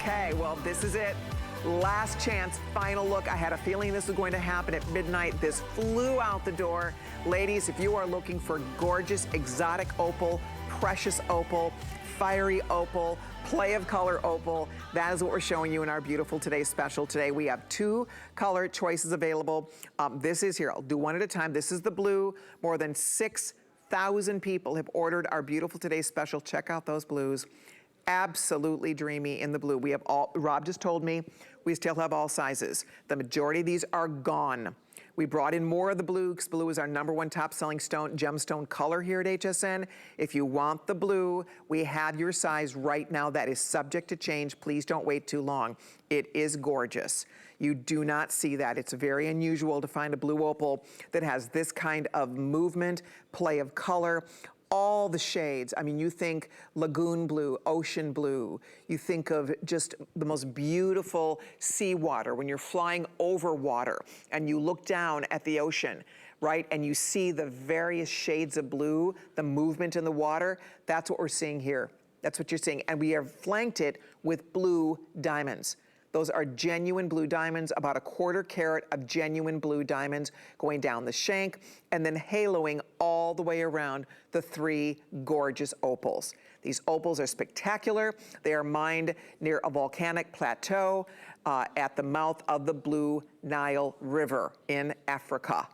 Okay, well, this is it. Last chance, final look. I had a feeling this was going to happen at midnight. This flew out the door. Ladies, if you are looking for gorgeous, exotic opal, precious opal, fiery opal, play of color opal, that is what we're showing you in our beautiful Today special. Today we have 2 color choices available. This is here, I'll do one at a time. This is the blue. More than 6,000 people have ordered our beautiful Today special. Check out those blues. Absolutely dreamy in the blue. We have all, Rob just told me, we still have all sizes. The majority of these are gone. We brought in more of the blue because blue is our #1 top selling gemstone color here at HSN. If you want the blue, we have your size right now. That is subject to change. Please don't wait too long. It is gorgeous. You do not see that. It's very unusual to find a blue opal that has this kind of movement, play of color. All the shades. I mean, you think lagoon blue, ocean blue. You think of just the most beautiful seawater when you're flying over water and you look down at the ocean, right? And you see the various shades of blue, the movement in the water. That's what we're seeing here. That's what you're seeing. And we have flanked it with blue diamonds. Those are genuine blue diamonds, about a 1/4 carat of genuine blue diamonds going down the shank and then haloing all the way around the 3 gorgeous opals. These opals are spectacular. They are mined near a volcanic plateau at the mouth of the Blue Nile River in Africa.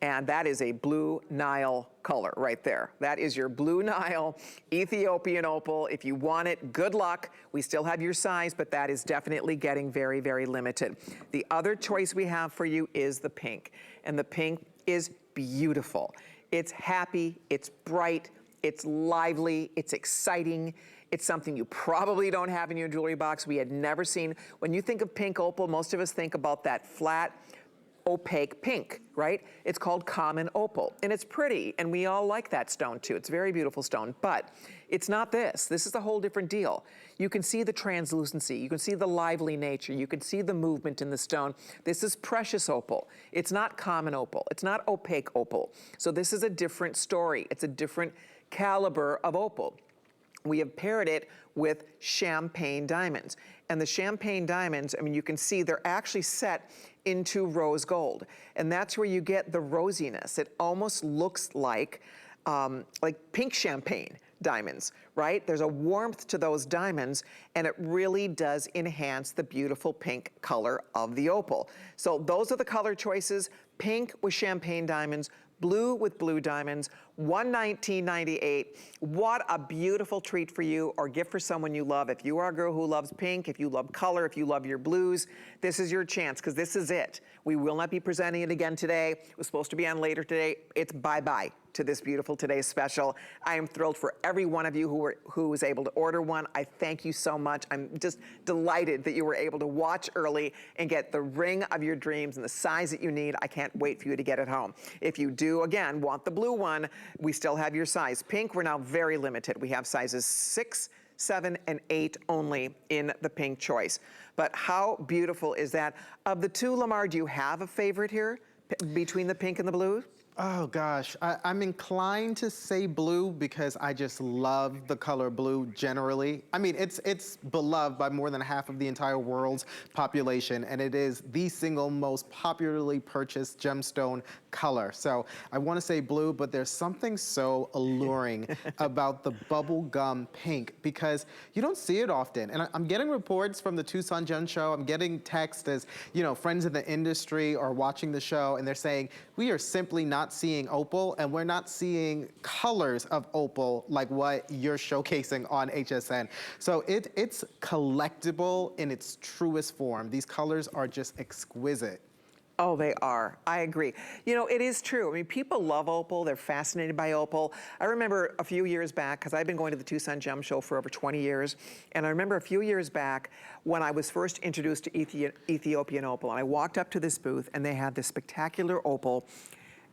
And that is a blue Nile color right there. That is your blue Nile Ethiopian opal. If you want it, good luck. We still have your size, but that is definitely getting very, very limited. The other choice we have for you is the pink. And the pink is beautiful. It's happy, it's bright, it's lively, it's exciting. It's something you probably don't have in your jewelry box. We had never seen. When you think of pink opal, most of us think about that flat, opaque pink, right? It's called common opal, and it's pretty, and we all like that stone too. It's a very beautiful stone, but it's not this. This is a whole different deal. You can see the translucency, you can see the lively nature, you can see the movement in the stone. This is precious opal. It's not common opal. It's not opaque opal. So this is a different story. It's a different caliber of opal. We have paired it with champagne diamonds. And the champagne diamonds, I mean, you can see they're actually set into rose gold. And that's where you get the rosiness. It almost looks like pink champagne diamonds, right? There's a warmth to those diamonds, and it really does enhance the beautiful pink color of the opal. So those are the color choices: pink with champagne diamonds, blue with blue diamonds, $119.98. What a beautiful treat for you or gift for someone you love. If you are a girl who loves pink, if you love color, if you love your blues, this is your chance, because this is it. We will not be presenting it again today. It was supposed to be on later today. It's bye-bye to this beautiful Today special. I am thrilled for every one of you who was able to order one. I thank you so much. I'm just delighted that you were able to watch early and get the ring of your dreams and the size that you need. I can't wait for you to get it home. If you do, again, want the blue one, we still have your size. Pink, we're now very limited. We have sizes 6, 7, and 8 only in the pink choice. But how beautiful is that? Of the 2, Lamar, do you have a favorite here between the pink and the blue? Oh gosh, I'm inclined to say blue because I just love the color blue generally. I mean, it's beloved by more than half of the entire world's population, and it is the single most popularly purchased gemstone color. So I want to say blue, but there's something so alluring about the bubblegum pink because you don't see it often. And I'm getting reports from the Tucson Gem Show. I'm getting texts as, you know, friends in the industry are watching the show, and they're saying, we are simply not seeing opal, and we're not seeing colors of opal like what you're showcasing on HSN. So it's collectible in its truest form. These colors are just exquisite. Oh, they are. I agree. You know, it is true. I mean, people love opal. They're fascinated by opal. I remember a few years back, because I've been going to the Tucson Gem Show for over 20 years, and I remember a few years back when I was first introduced to Ethiopian opal, and I walked up to this booth, and they had this spectacular opal,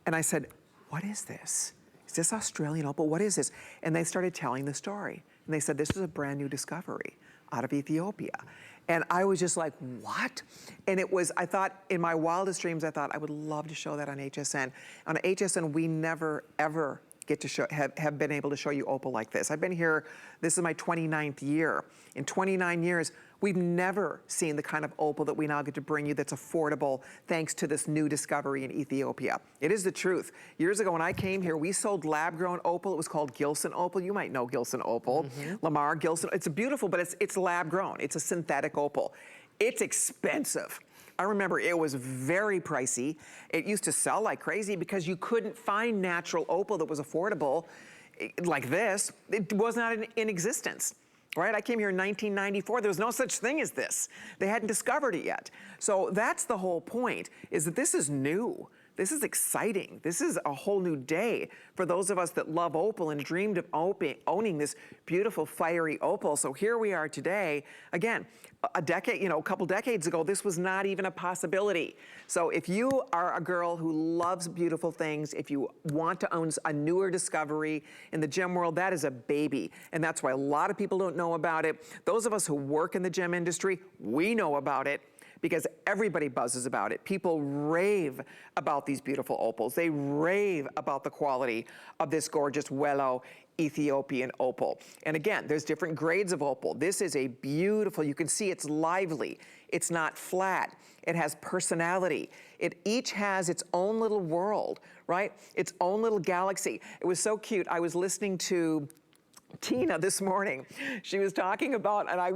and I said, what is this? Is this Australian opal? What is this? And they started telling the story. And they said, this is a brand new discovery out of Ethiopia. And I was just like, what? And it was, I thought, in my wildest dreams, I thought I would love to show that on HSN. On HSN, we never, ever get to show, have been able to show you opal like this. I've been here, this is my 29th year. In 29 years, we've never seen the kind of opal that we now get to bring you that's affordable thanks to this new discovery in Ethiopia. It is the truth. Years ago when I came here, we sold lab-grown opal. It was called Gilson opal. You might know Gilson opal. Lamar Gilson. It's beautiful, but it's lab-grown. It's a synthetic opal. It's expensive. I remember it was very pricey. It used to sell like crazy because you couldn't find natural opal that was affordable like this. It was not in existence. Right, I came here in 1994. There was no such thing as this. They hadn't discovered it yet. So that's the whole point, is that this is new. This is exciting. This is a whole new day for those of us that love opal and dreamed of owning this beautiful fiery opal. So here we are today. Again, a decade, a couple decades ago, this was not even a possibility. So if you are a girl who loves beautiful things, if you want to own a newer discovery in the gem world, that is a baby. And that's why a lot of people don't know about it. Those of us who work in the gem industry, we know about it, because everybody buzzes about it. People rave about these beautiful opals. They rave about the quality of this gorgeous Wello Ethiopian opal. And again, there's different grades of opal. This is a beautiful, you can see it's lively. It's not flat. It has personality. It each has its own little world, right? Its own little galaxy. It was so cute. I was listening to Tina this morning. She was talking about, and I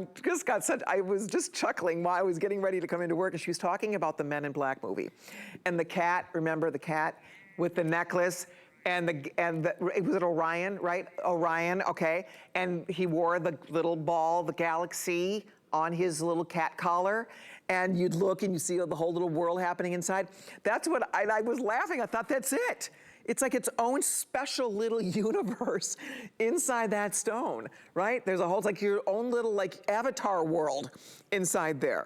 was just chuckling while I was getting ready to come into work, and she was talking about the Men in Black movie. And the cat, remember the cat with the necklace, and was it Orion, right? Orion, okay. And he wore the little ball, the galaxy, on his little cat collar. And you'd look and you see the whole little world happening inside. That's what, I was laughing, I thought that's it. It's like its own special little universe inside that stone, right? There's a whole, it's like your own little like avatar world inside there,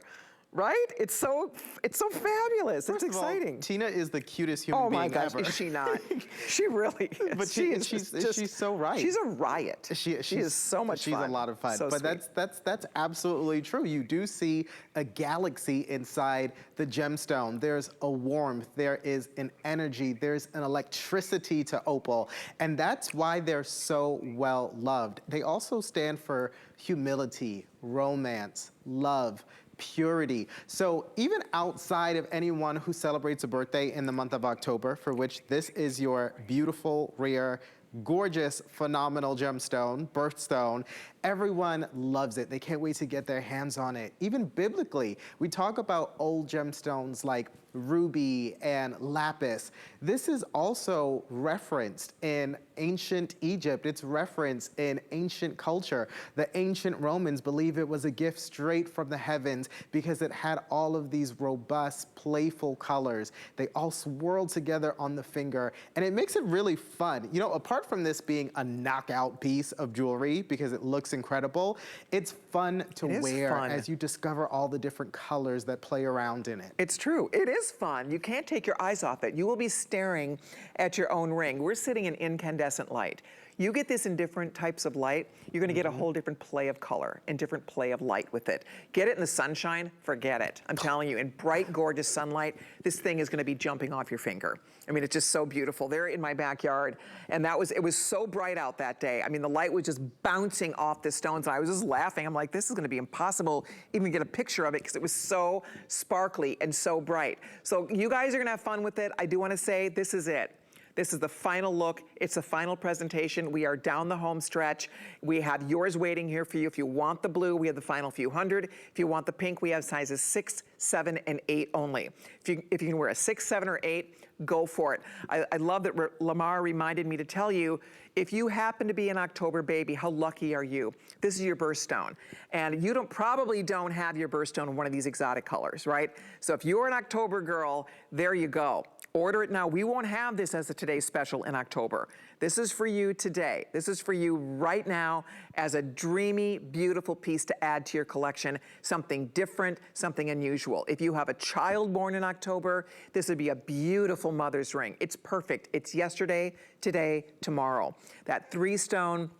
right? It's so fabulous. It's exciting. All, Tina is the cutest human being ever. Oh my gosh, is she not? She really is. But she's so right. She's a riot. She is so much fun. She's a lot of fun. So but sweet. that's absolutely true. You do see a galaxy inside the gemstone. There's a warmth, there is an energy, there's an electricity to opal. And that's why they're so well loved. They also stand for humility, romance, love, purity. So even outside of anyone who celebrates a birthday in the month of October, for which this is your beautiful, rare, gorgeous, phenomenal gemstone, birthstone, everyone loves it. They can't wait to get their hands on it. Even biblically, we talk about old gemstones like ruby and lapis. This is also referenced in ancient Egypt. It's referenced in ancient culture. The ancient Romans believe it was a gift straight from the heavens because it had all of these robust, playful colors. They all swirled together on the finger, and it makes it really fun. Apart from this being a knockout piece of jewelry because it looks incredible, it's fun to wear as you discover all the different colors that play around in it. It's true. It is fun. You can't take your eyes off it. You will be staring at your own ring. We're sitting in incandescent light. You get this in different types of light, you're gonna get a whole different play of color and different play of light with it. Get it in the sunshine, forget it. I'm telling you, in bright, gorgeous sunlight, this thing is gonna be jumping off your finger. I mean, it's just so beautiful. They're in my backyard, and it was so bright out that day. I mean, the light was just bouncing off the stones, and I was just laughing. I'm like, this is gonna be impossible even to get a picture of it because it was so sparkly and so bright. So you guys are gonna have fun with it. I do wanna say, this is it. This is the final look. It's the final presentation. We are down the home stretch. We have yours waiting here for you. If you want the blue, we have the final few hundred. If you want the pink, we have sizes 6, 7, and 8 only. If you can wear a 6, 7, or 8, go for it. I love that Lamar reminded me to tell you, if you happen to be an October baby, how lucky are you? This is your birthstone. And you probably don't have your birthstone in one of these exotic colors, right? So if you're an October girl, there you go. Order it now. We won't have this as a today's special in October. This is for you today. This is for you right now as a dreamy, beautiful piece to add to your collection. Something different, something unusual. If you have a child born in October, this would be a beautiful mother's ring. It's perfect. It's yesterday, today, tomorrow. That 3-stone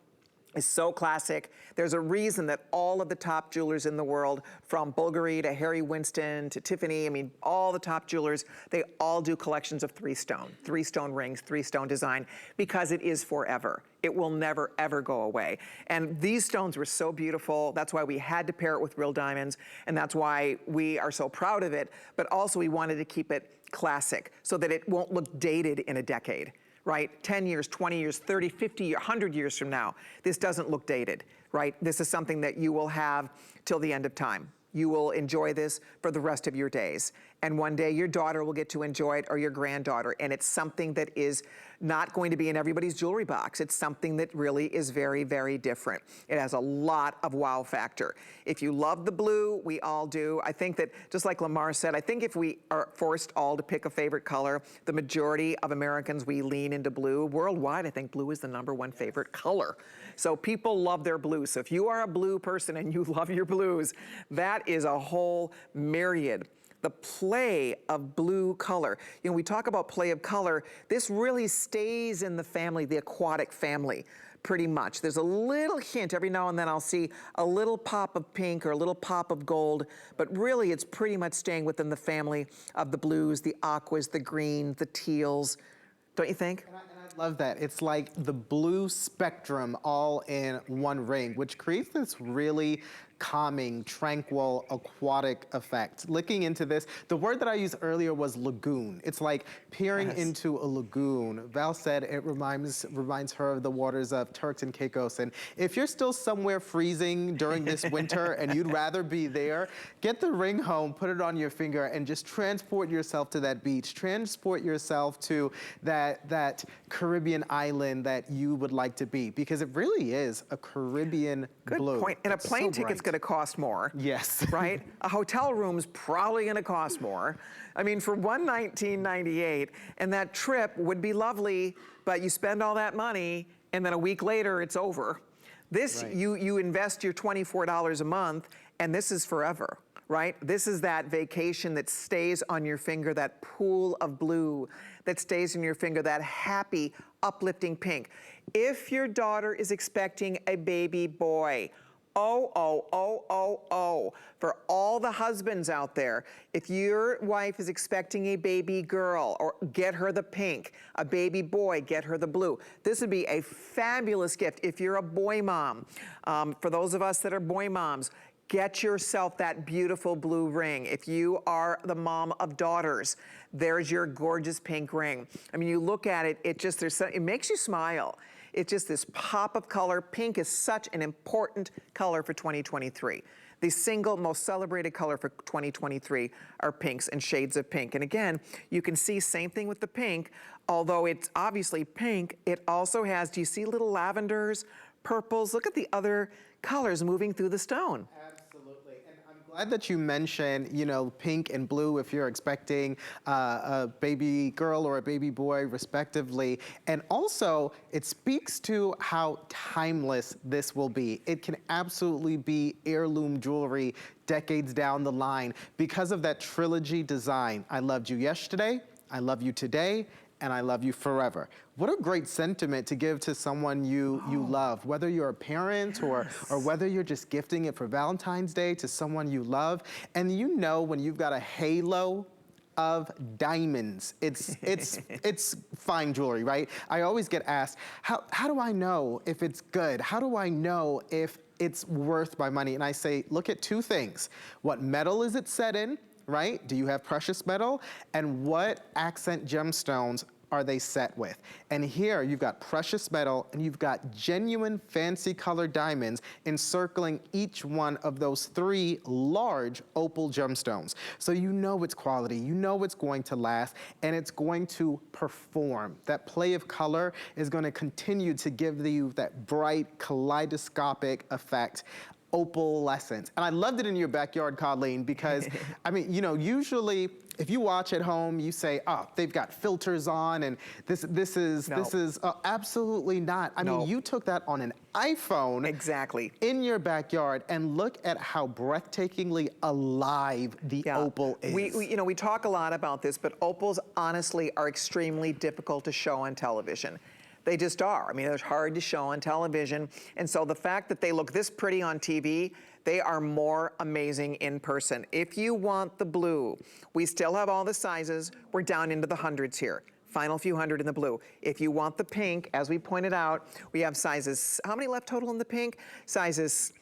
is so classic. There's a reason that all of the top jewelers in the world, from Bulgari to Harry Winston to Tiffany, I mean, all the top jewelers, they all do collections of 3Stone rings, 3Stone design, because it is forever. It will never, ever go away. And these stones were so beautiful. That's why we had to pair it with real diamonds, and that's why we are so proud of it. But also we wanted to keep it classic so that it won't look dated in a decade. Right? 10 years, 20 years, 30, 50, 100 years from now, this doesn't look dated, right? This is something that you will have till the end of time. You will enjoy this for the rest of your days. And one day your daughter will get to enjoy it, or your granddaughter. And it's something that is not going to be in everybody's jewelry box. It's something that really is very, very different. It has a lot of wow factor. If you love the blue, we all do. I think that, just like Lamar said, I think if we are forced all to pick a favorite color, the majority of Americans, we lean into blue. Worldwide, I think blue is the #1 favorite color. So people love their blue. So if you are a blue person and you love your blues, that is a whole myriad. The play of blue color. You know, we talk about play of color. This really stays in the family, the aquatic family, pretty much. There's a little hint, every now and then I'll see a little pop of pink or a little pop of gold, but really it's pretty much staying within the family of the blues, the aquas, the greens, the teals. Don't you think? And I love that. It's like the blue spectrum all in one ring, which creates this really calming, tranquil, aquatic effect. Looking into this, the word that I used earlier was lagoon. It's like peering into a lagoon. Val said it reminds her of the waters of Turks and Caicos. And if you're still somewhere freezing during this winter and you'd rather be there, get the ring home, put it on your finger, and just transport yourself to that beach. Transport yourself to that Caribbean island that you would like to be, because it really is a Caribbean blue. Good point. And a plane ticket's going to cost more. Yes. Right? A hotel room's probably going to cost more. I mean, for $119.98, and that trip would be lovely, but you spend all that money, and then a week later, it's over. This, right. you invest your $24 a month, and this is forever. Right? This is that vacation that stays on your finger, that pool of blue that stays in your finger, that happy, uplifting pink. If your daughter is expecting a baby boy, for all the husbands out there, if your wife is expecting a baby girl, or get her the pink, a baby boy, get her the blue. This would be a fabulous gift. If you're a boy mom, for those of us that are boy moms, get yourself that beautiful blue ring. If you are the mom of daughters, there's your gorgeous pink ring. I mean, you look at it, it makes you smile. It's just this pop of color. Pink is such an important color for 2023. The single most celebrated color for 2023 are pinks and shades of pink. And again, you can see same thing with the pink, although it's obviously pink, it also has, do you see little lavenders, purples? Look at the other colors moving through the stone. Absolutely, and I'm glad that you mentioned, you know, pink and blue if you're expecting a baby girl or a baby boy, respectively. And also, it speaks to how timeless this will be. It can absolutely be heirloom jewelry decades down the line because of that trilogy design. I loved you yesterday, I love you today, and I love you forever. What a great sentiment to give to someone you love, whether you're a parent or whether you're just gifting it for Valentine's Day to someone you love. And you know, when you've got a halo of diamonds, it's fine jewelry, right? I always get asked, how do I know if it's good? How do I know if it's worth my money? And I say, look at two things. What metal is it set in? Right? Do you have precious metal? And what accent gemstones are they set with? And here you've got precious metal and you've got genuine fancy colored diamonds encircling each one of those 3 large opal gemstones. So you know it's quality, you know it's going to last, and it's going to perform. That play of color is going to continue to give you that bright kaleidoscopic effect. Opalescence. And I loved it in your backyard, Colleen, because I mean, you know, usually if you watch at home, you say, oh, they've got filters on and this is absolutely not. I mean, you took that on an iPhone. Exactly. In your backyard, and look at how breathtakingly alive the opal is. We talk a lot about this, but opals honestly are extremely difficult to show on television. They just are. I mean, they're hard to show on television. And so the fact that they look this pretty on TV, they are more amazing in person. If you want the blue, we still have all the sizes. We're down into the hundreds here. Final few hundred in the blue. If you want the pink, as we pointed out, we have sizes, how many left total in the pink? Sizes,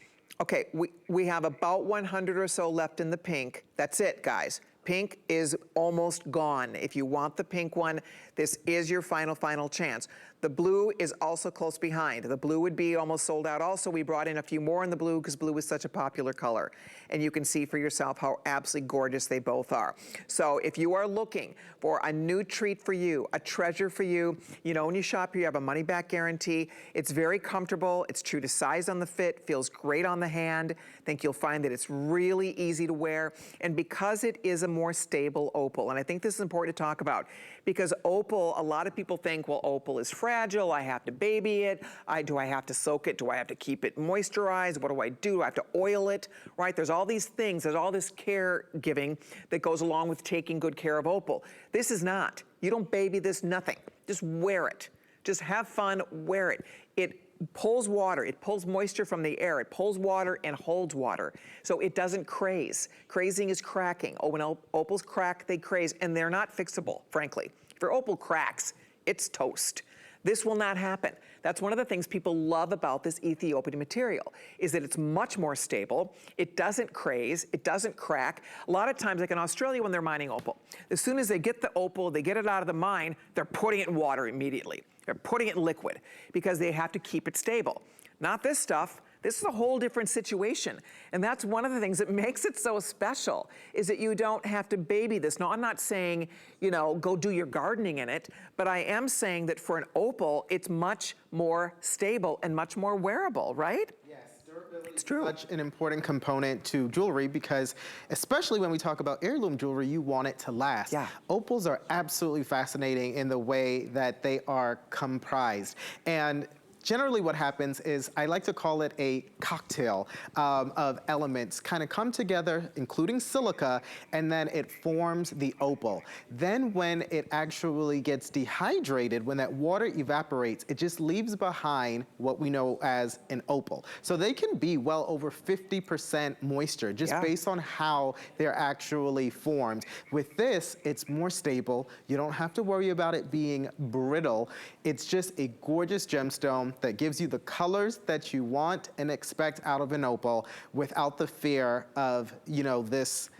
okay, we have about 100 or so left in the pink. That's it, guys. Pink is almost gone. If you want the pink one, this is your final chance. The blue is also close behind. The blue would be almost sold out also. We brought in a few more in the blue because blue is such a popular color. And you can see for yourself how absolutely gorgeous they both are. So if you are looking for a new treat for you, a treasure for you, you know when you shop here, you have a money back guarantee. It's very comfortable. It's true to size on the fit, feels great on the hand. I think you'll find that it's really easy to wear. And because it is a more stable opal, and I think this is important to talk about, because opal, a lot of people think, well, opal is fragile, I have to baby it, do I have to soak it, do I have to keep it moisturized, what do I do, I have to oil it, right? There's all these things, there's all this caregiving that goes along with taking good care of opal. This is not. You don't baby this, nothing. Just wear it. Just have fun, wear it. It pulls water, it pulls moisture from the air, it pulls water and holds water. So it doesn't craze. Crazing is cracking. Oh, when opals crack, they craze, and they're not fixable, frankly. If your opal cracks, it's toast. This will not happen. That's one of the things people love about this Ethiopian material, is that it's much more stable. It doesn't craze, it doesn't crack. A lot of times, like in Australia when they're mining opal, as soon as they get the opal, they get it out of the mine, they're putting it in water immediately. They're putting it in liquid because they have to keep it stable. Not this stuff. This is a whole different situation. And that's one of the things that makes it so special, is that you don't have to baby this. No, I'm not saying, you know, go do your gardening in it, but I am saying that for an opal, it's much more stable and much more wearable, right? Yes, durability It's true. Such an important component to jewelry, because especially when we talk about heirloom jewelry, you want it to last. Yeah. Opals are absolutely fascinating in the way that they are comprised. And generally what happens is, I like to call it a cocktail of elements kind of come together, including silica, and then it forms the opal. Then when it actually gets dehydrated, when that water evaporates, it just leaves behind what we know as an opal. So they can be well over 50% moisture, just based on how they're actually formed. With this, it's more stable. You don't have to worry about it being brittle. It's just a gorgeous gemstone that gives you the colors that you want and expect out of an opal without the fear of, you know, this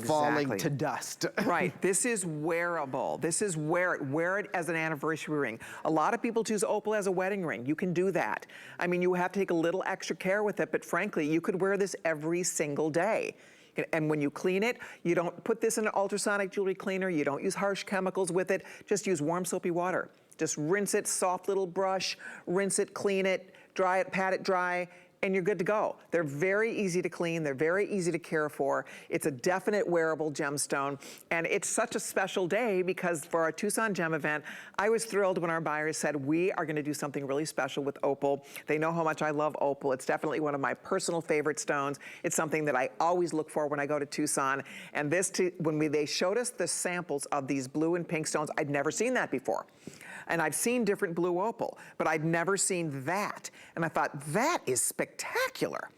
falling to dust. Right, this is wearable. This is wear it as an anniversary ring. A lot of people choose opal as a wedding ring. You can do that. I mean, you have to take a little extra care with it, but frankly, you could wear this every single day. And when you clean it, you don't put this in an ultrasonic jewelry cleaner. You don't use harsh chemicals with it. Just use warm soapy water. Just rinse it, soft little brush, rinse it, clean it, dry it, pat it dry, and you're good to go. They're very easy to clean. They're very easy to care for. It's a definite wearable gemstone. And it's such a special day because for our Tucson Gem event, I was thrilled when our buyers said, we are gonna do something really special with opal. They know how much I love opal. It's definitely one of my personal favorite stones. It's something that I always look for when I go to Tucson. And this, when they showed us the samples of these blue and pink stones, I'd never seen that before. And I've seen different blue opal, but I'd never seen that. And I thought, that is spectacular.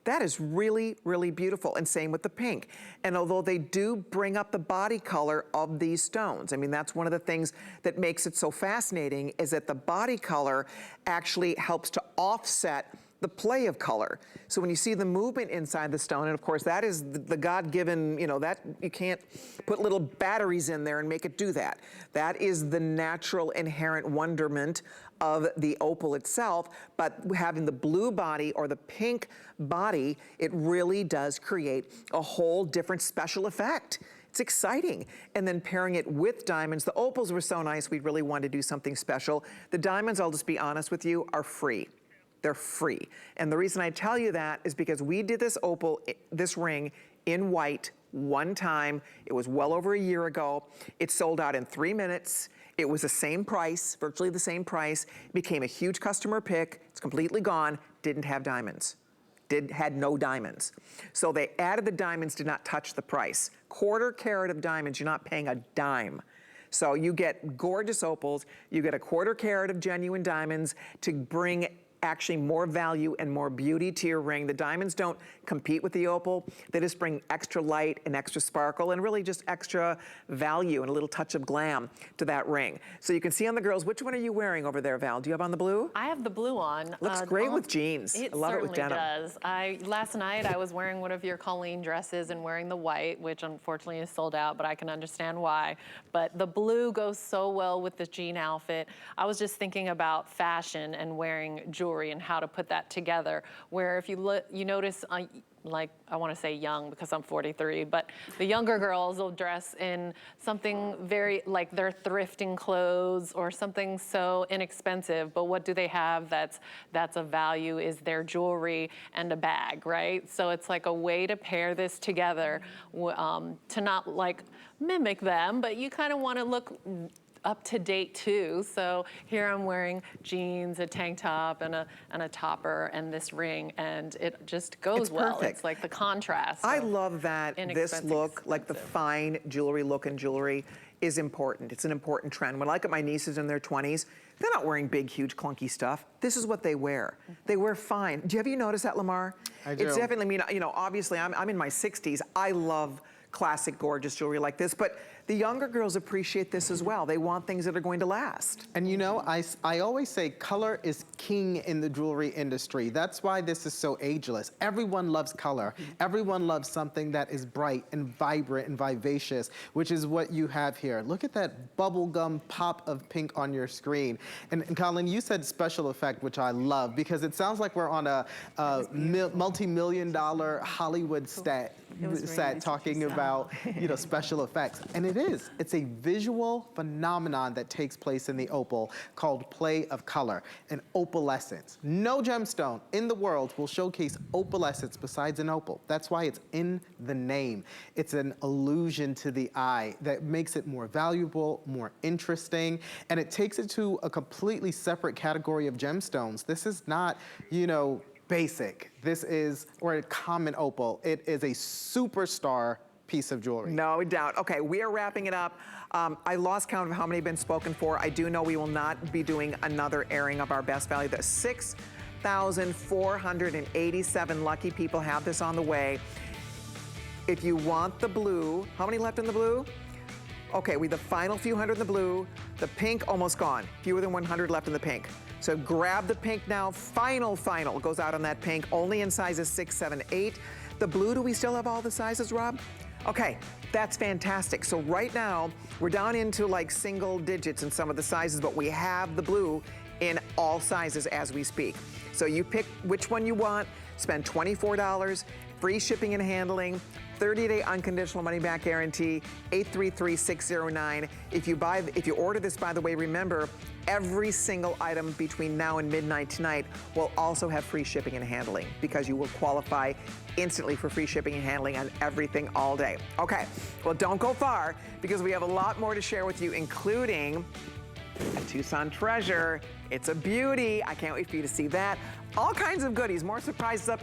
That is really, really beautiful. And same with the pink. And although they do bring up the body color of these stones, I mean, that's one of the things that makes it so fascinating, is that the body color actually helps to offset the play of color. So when you see the movement inside the stone, and of course that is the God-given, you know, that you can't put little batteries in there and make it do that. That is the natural inherent wonderment of the opal itself, but having the blue body or the pink body, it really does create a whole different special effect. It's exciting. And then pairing it with diamonds. The opals were so nice, we really wanted to do something special. The diamonds, I'll just be honest with you, are free. They're free. And the reason I tell you that is because we did this opal, this ring, in white one time. It was well over a year ago. It sold out in 3 minutes. It was the same price, virtually the same price. It became a huge customer pick. It's completely gone. Didn't have diamonds. Had no diamonds. So they added the diamonds, did not touch the price. 1/4 carat of diamonds, you're not paying a dime. So you get gorgeous opals, you get a 1/4 carat of genuine diamonds to bring actually more value and more beauty to your ring. The diamonds don't compete with the opal. They just bring extra light and extra sparkle and really just extra value and a little touch of glam to that ring. So you can see on the girls, which one are you wearing over there, Val? Do you have on the blue? I have the blue on. Looks great with jeans. I love it with denim. It certainly does. Last night I was wearing one of your Colleen dresses and wearing the white, which unfortunately is sold out, but I can understand why. But the blue goes so well with the jean outfit. I was just thinking about fashion and wearing jewelry and how to put that together, where if you notice, like, I want to say young because I'm 43, but the younger girls will dress in something very, like their thrifting clothes or something so inexpensive, but what do they have that's a value is their jewelry and a bag, right? So it's like a way to pair this together, to not like mimic them, but you kind of want to look up to date too. So here I'm wearing jeans, a tank top, and a topper, and this ring, and it just goes well. Perfect. It's like the contrast. I love that this look, like the fine jewelry look in jewelry, is important. It's an important trend. When I look at my nieces in their 20s, they're not wearing big, huge, clunky stuff. This is what they wear. They wear fine. Have you noticed that, Lamar? I do. It's definitely, I mean, you know, obviously I'm in my 60s. I love classic, gorgeous jewelry like this, but the younger girls appreciate this as well. They want things that are going to last. And you know, I always say color is king in the jewelry industry. That's why this is so ageless. Everyone loves color. Everyone loves something that is bright and vibrant and vivacious, which is what you have here. Look at that bubblegum pop of pink on your screen. And Colleen, you said special effect, which I love, because it sounds like we're on a multi-million-dollar Hollywood set talking about, you know, special effects. And it is. It's a visual phenomenon that takes place in the opal called play of color, an opalescence. No gemstone in the world will showcase opalescence besides an opal. That's why it's in the name. It's an illusion to the eye that makes it more valuable, more interesting, and it takes it to a completely separate category of gemstones. This is not, you know, basic. This is, or a common opal. It is a superstar piece of jewelry. No doubt. Okay, we are wrapping it up. I lost count of how many have been spoken for. I do know we will not be doing another airing of our best value. The 6,487 lucky people have this on the way. If you want the blue, how many left in the blue? Okay, we have the final few hundred in the blue. The pink almost gone. Fewer than 100 left in the pink. So grab the pink now. Final goes out on that pink, only in sizes 6, 7, 8. The blue, do we still have all the sizes, Rob? Okay, that's fantastic. So right now, we're down into like single digits in some of the sizes, but we have the blue in all sizes as we speak. So you pick which one you want, spend $24, free shipping and handling, 30-day unconditional money-back guarantee, 833-609. If you order this, by the way, remember, every single item between now and midnight tonight will also have free shipping and handling because you will qualify instantly for free shipping and handling on everything all day. Okay, well, don't go far because we have a lot more to share with you, including a Tucson treasure. It's a beauty. I can't wait for you to see that. All kinds of goodies, more surprises up